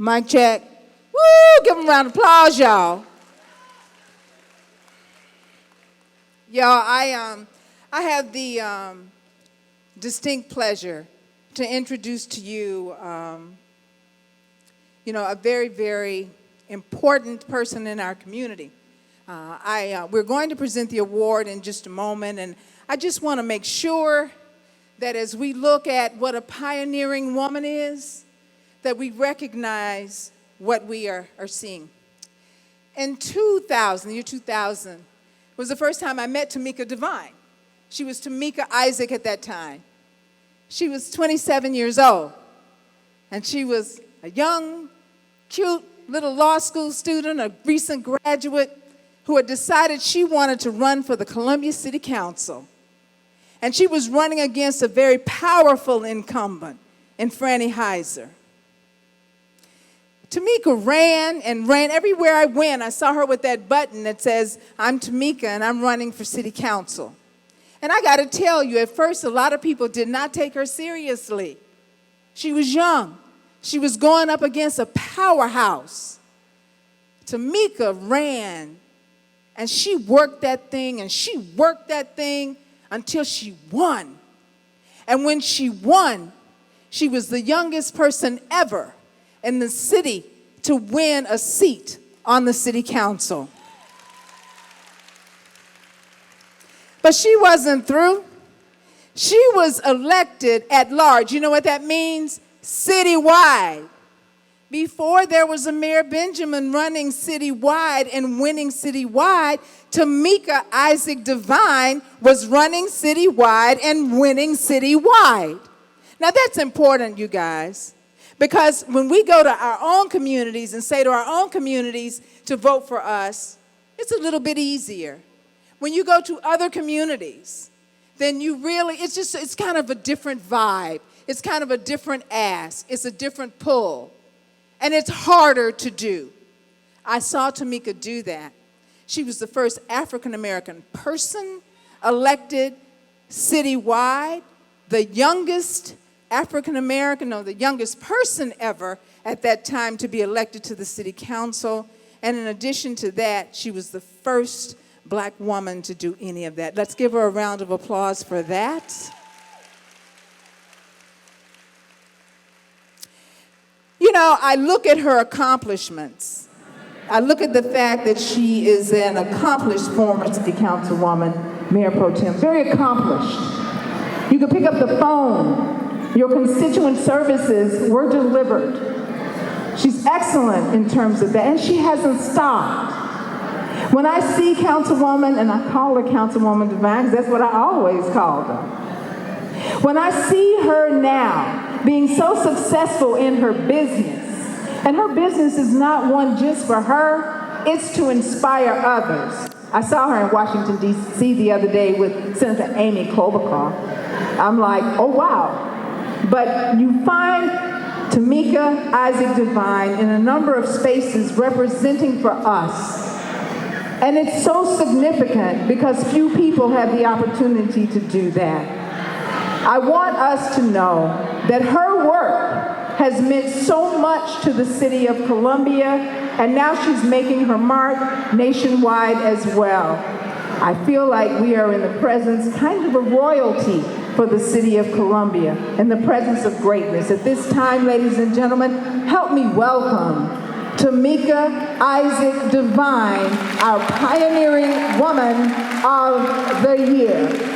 Mic check. Woo! Give them a round of applause, y'all. Y'all, I have the distinct pleasure to introduce to you, a very, very important person in our community. We're going to present the award in just a moment, and I just want to make sure that as we look at what a pioneering woman is, that we recognize what we are seeing. In 2000, the year 2000, was the first time I met Tameika Devine. She was Tameika Isaac at that time. She was 27 years old, and she was a young, cute little law school student, a recent graduate who had decided she wanted to run for the Columbia City Council. And she was running against a very powerful incumbent in Franny Heiser. Tameika ran and ran. Everywhere I went, I saw her with that button that says, "I'm Tameika and I'm running for city council." And I got to tell you, at first, a lot of people did not take her seriously. She was young. She was going up against a powerhouse. Tameika ran, and she worked that thing, and she worked that thing until she won. And when she won, she was the youngest person ever in the city to win a seat on the city council. But she wasn't through. She was elected at large. You know what that means? Citywide. Before there was a Mayor Benjamin running citywide and winning citywide, Tameika Isaac Devine was running citywide and winning citywide. Now that's important, you guys. Because when we go to our own communities and say to our own communities to vote for us, it's a little bit easier. When you go to other communities, then it's kind of a different vibe. It's kind of a different ask. It's a different pull. And it's harder to do. I saw Tameika do that. She was the first African-American person elected citywide, the youngest the youngest person ever at that time to be elected to the city council. And in addition to that, she was the first black woman to do any of that. Let's give her a round of applause for that. I look at her accomplishments. I look at the fact that she is an accomplished former city councilwoman, Mayor Pro Tem, very accomplished. You can pick up the phone. Your constituent services were delivered. She's excellent in terms of that, and she hasn't stopped. When I see Councilwoman, and I call her Councilwoman Devine, because that's what I always called her. When I see her now being so successful in her business, and her business is not one just for her, it's to inspire others. I saw her in Washington, D.C. the other day with Senator Amy Klobuchar. I'm like, oh, wow. But you find Tameika Isaac Devine in a number of spaces representing for us. And it's so significant because few people have the opportunity to do that. I want us to know that her work has meant so much to the city of Columbia, and now she's making her mark nationwide as well. I feel like we are in the presence, kind of a royalty for the city of Columbia, in the presence of greatness. At this time, ladies and gentlemen, help me welcome Tameika Isaac Devine, our pioneering woman of the year.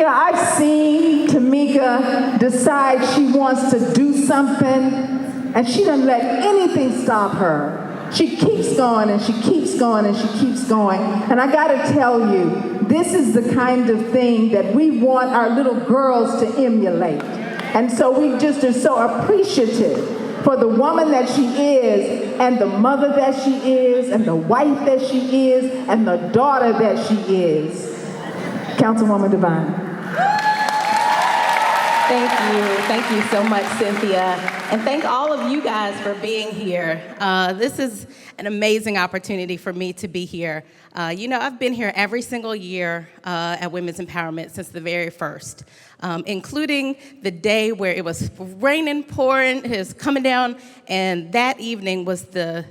I've seen Tameika decide she wants to do something, and she doesn't let anything stop her. She keeps going, and she keeps going, and she keeps going. And I gotta tell you, this is the kind of thing that we want our little girls to emulate. And so we just are so appreciative for the woman that she is, and the mother that she is, and the wife that she is, and the daughter that she is. Councilwoman Devine. Thank you so much, Cynthia. And thank all of you guys for being here. This is an amazing opportunity for me to be here. I've been here every single year at Women's Empowerment since the very first, including the day where it was raining, pouring, it was coming down, and that evening was the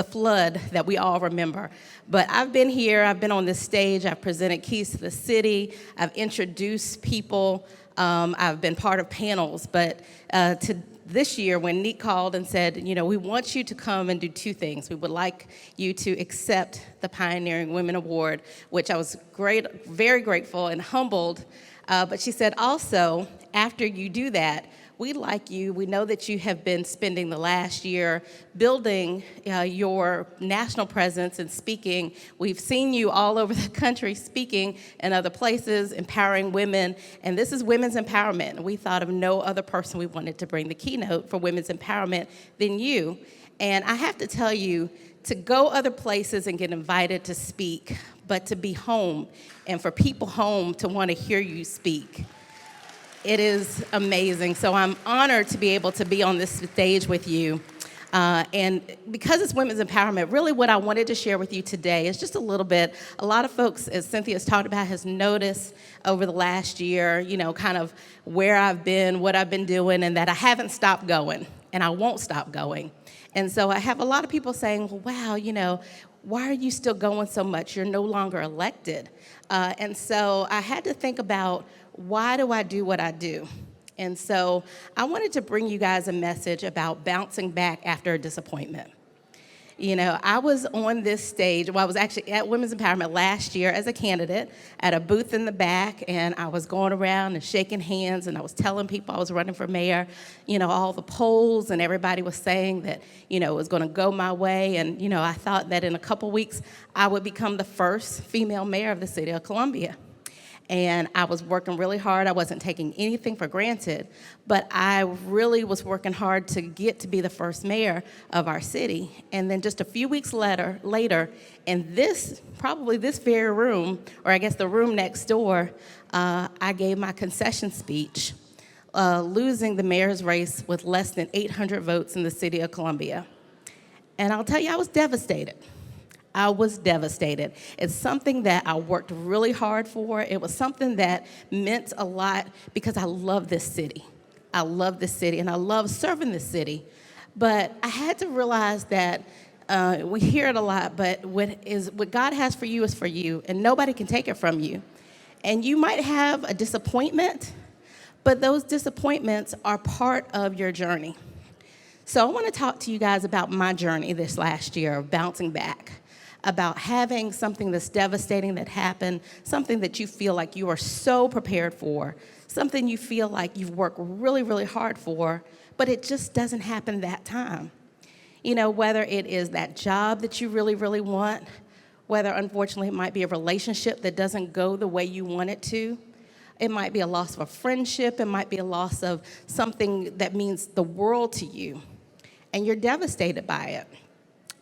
flood that we all remember. But I've been here, I've been on this stage, I've presented keys to the city, I've introduced people, I've been part of panels, but to this year when Neat called and said, we want you to come and do two things. We would like you to accept the Pioneering Women Award, which I was very grateful and humbled. But she said also, after you do that, we like you. We know that you have been spending the last year building your national presence and speaking. We've seen you all over the country speaking in other places, empowering women, and this is women's empowerment. We thought of no other person we wanted to bring the keynote for women's empowerment than you. And I have to tell you, to go other places and get invited to speak, but to be home and for people home to want to hear you speak, it is amazing. So I'm honored to be able to be on this stage with you. And because it's women's empowerment, really what I wanted to share with you today is just a little bit. A lot of folks, as Cynthia's talked about, has noticed over the last year, kind of where I've been, what I've been doing, and that I haven't stopped going, and I won't stop going. And so I have a lot of people saying, well, wow, why are you still going so much? You're no longer elected. And so I had to think about, why do I do what I do? And so I wanted to bring you guys a message about bouncing back after a disappointment. I was on this stage, I was actually at Women's Empowerment last year as a candidate at a booth in the back, and I was going around and shaking hands, and I was telling people I was running for mayor, all the polls, and everybody was saying that, it was going to go my way, and, I thought that in a couple weeks I would become the first female mayor of the city of Columbia. And I was working really hard. I wasn't taking anything for granted, but I really was working hard to get to be the first mayor of our city. And then just a few weeks later, in this very room, or I guess the room next door, I gave my concession speech, losing the mayor's race with less than 800 votes in the city of Columbia. And I'll tell you, I was devastated. I was devastated. It's something that I worked really hard for. It was something that meant a lot because I love this city. I love this city, and I love serving this city. But I had to realize that we hear it a lot, but what God has for you is for you, and nobody can take it from you. And you might have a disappointment, but those disappointments are part of your journey. So I want to talk to you guys about my journey this last year of bouncing back, about having something that's devastating that happened, something that you feel like you are so prepared for, something you feel like you've worked really, really hard for, but it just doesn't happen that time. Whether it is that job that you really, really want, whether unfortunately it might be a relationship that doesn't go the way you want it to, it might be a loss of a friendship, it might be a loss of something that means the world to you, and you're devastated by it.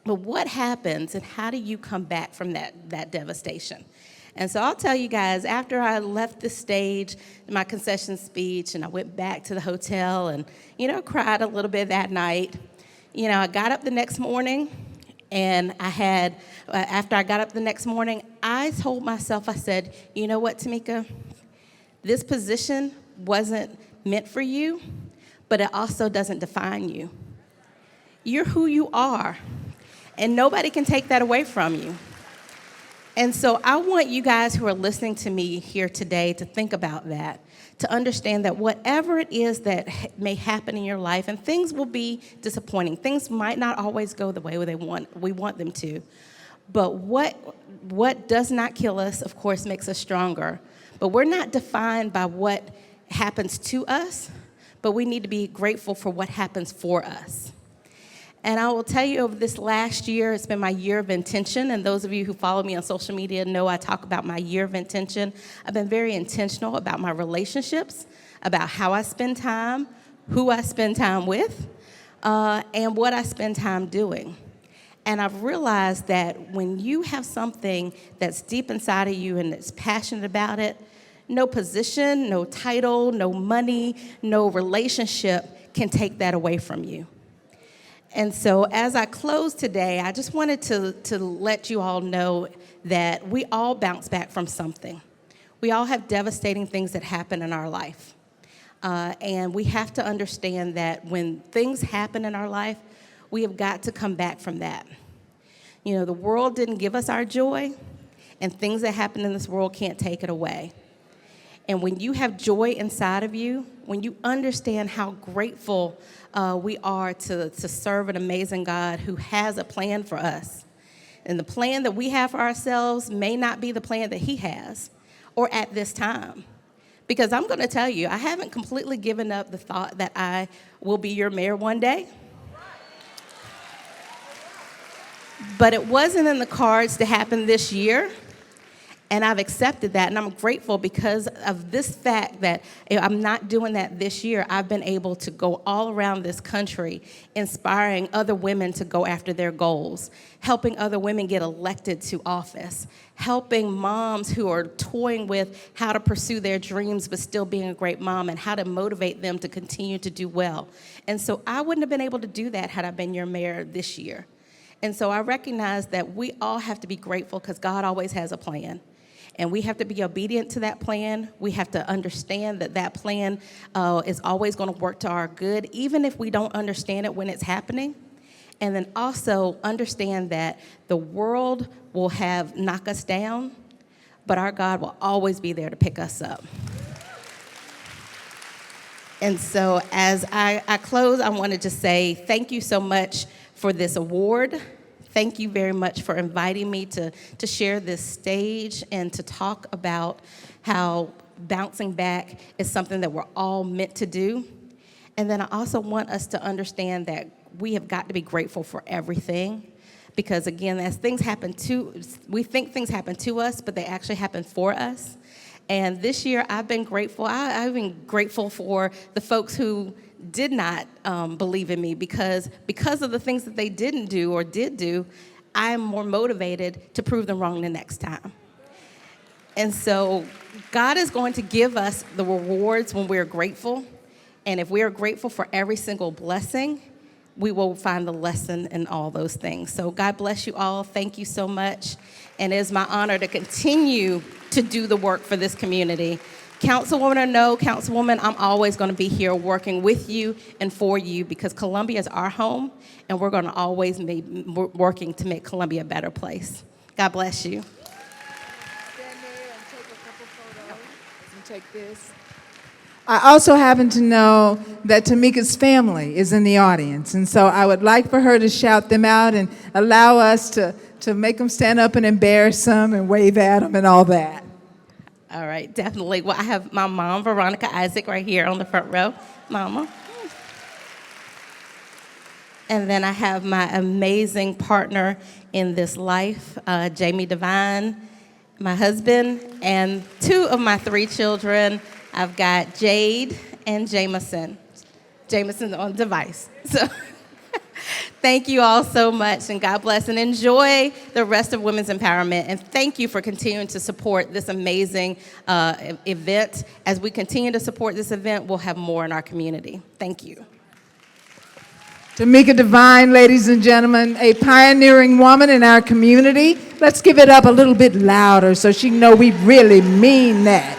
But what happens and how do you come back from that devastation? And so I'll tell you guys, after I left the stage, my concession speech, and I went back to the hotel and, cried a little bit that night, I got up the next morning, and after I got up the next morning, I told myself, I said, you know what, Tameika? This position wasn't meant for you, but it also doesn't define you. You're who you are. And nobody can take that away from you. And so I want you guys who are listening to me here today to think about that, to understand that whatever it is that may happen in your life, and things will be disappointing. Things might not always go the way we want them to. But what does not kill us, of course, makes us stronger. But we're not defined by what happens to us, but we need to be grateful for what happens for us. And I will tell you, over this last year, it's been my year of intention. And those of you who follow me on social media know I talk about my year of intention. I've been very intentional about my relationships, about how I spend time, who I spend time with, and what I spend time doing. And I've realized that when you have something that's deep inside of you and that's passionate about it, No position, no title, no money, no relationship can take that away from you. And so as I close today, I just wanted to let you all know that we all bounce back from something. We all have devastating things that happen in our life. And we have to understand that when things happen in our life, we have got to come back from that. You know, the world didn't give us our joy, and things that happen in this world can't take it away. And when you have joy inside of you, when you understand how grateful we are to serve an amazing God who has a plan for us, and the plan that we have for ourselves may not be the plan that he has, or at this time. Because I'm going to tell you, I haven't completely given up the thought that I will be your mayor one day. But it wasn't in the cards to happen this year. And I've accepted that, and I'm grateful because of this fact that I'm not doing that this year. I've been able to go all around this country inspiring other women to go after their goals, helping other women get elected to office, helping moms who are toying with how to pursue their dreams but still being a great mom and how to motivate them to continue to do well. And so I wouldn't have been able to do that had I been your mayor this year. And so I recognize that we all have to be grateful because God always has a plan. And we have to be obedient to that plan. We have to understand that that plan is always going to work to our good, even if we don't understand it when it's happening. And then also understand that the world will knock us down, but our God will always be there to pick us up. And so as I close, I wanted to say thank you so much for this award. Thank you very much for inviting me to share this stage and to talk about how bouncing back is something that we're all meant to do. And then I also want us to understand that we have got to be grateful for everything. Because again, as things happen we think things happen to us, but they actually happen for us. And this year I've been grateful. I've been grateful for the folks who did not believe in me because of the things that they didn't do or did do, I'm more motivated to prove them wrong the next time. And so God is going to give us the rewards when we're grateful. And if we are grateful for every single blessing, we will find the lesson in all those things. So God bless you all. Thank you so much. And it is my honor to continue to do the work for this community. Councilwoman or no councilwoman, I'm always going to be here working with you and for you because Columbia is our home, and we're going to always be working to make Columbia a better place. God bless you. Stand there and take a couple photos. And take this. I also happen to know that Tameika's family is in the audience, and so I would like for her to shout them out and allow us to make them stand up and embarrass them and wave at them and all that. All right, definitely. Well, I have my mom, Veronica Isaac, right here on the front row. Mama. And then I have my amazing partner in this life, Jamie Devine, my husband, and 2 of my 3 children. I've got Jade and Jameson. Jameson's on device. So thank you all so much, and God bless, and enjoy the rest of Women's Empowerment. And thank you for continuing to support this amazing event. As we continue to support this event, we'll have more in our community. Thank you. Tameika Devine, ladies and gentlemen, a pioneering woman in our community. Let's give it up a little bit louder so she know we really mean that.